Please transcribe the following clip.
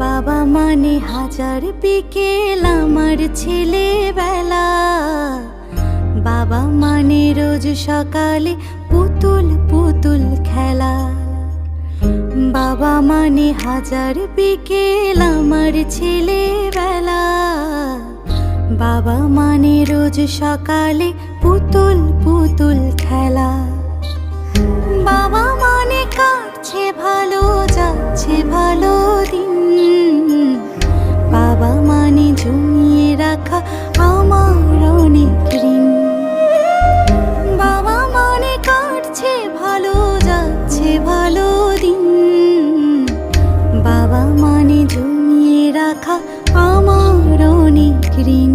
বাবা মানে হাজার বিকেল আমার ছেলেবেলা। বাবা মানে রোজ সকালে পুতুল পুতুল খেলা। বাবা মানে হাজার বিকেল আমার ছেলেবেলা। বাবা মানে রোজ সকালে পুতুল পুতুল খেলা। বাবা মানে কাটছে ভালো, যাচ্ছে ভালো দিন। বাবা মানে জমিয়ে রাখা আমার অনেক ঋণ। বাবা মানে কাটছে ভালো, যাচ্ছে ভালো দিন। বাবা মানে জমিয়ে রাখা আমার অনেক ঋণ।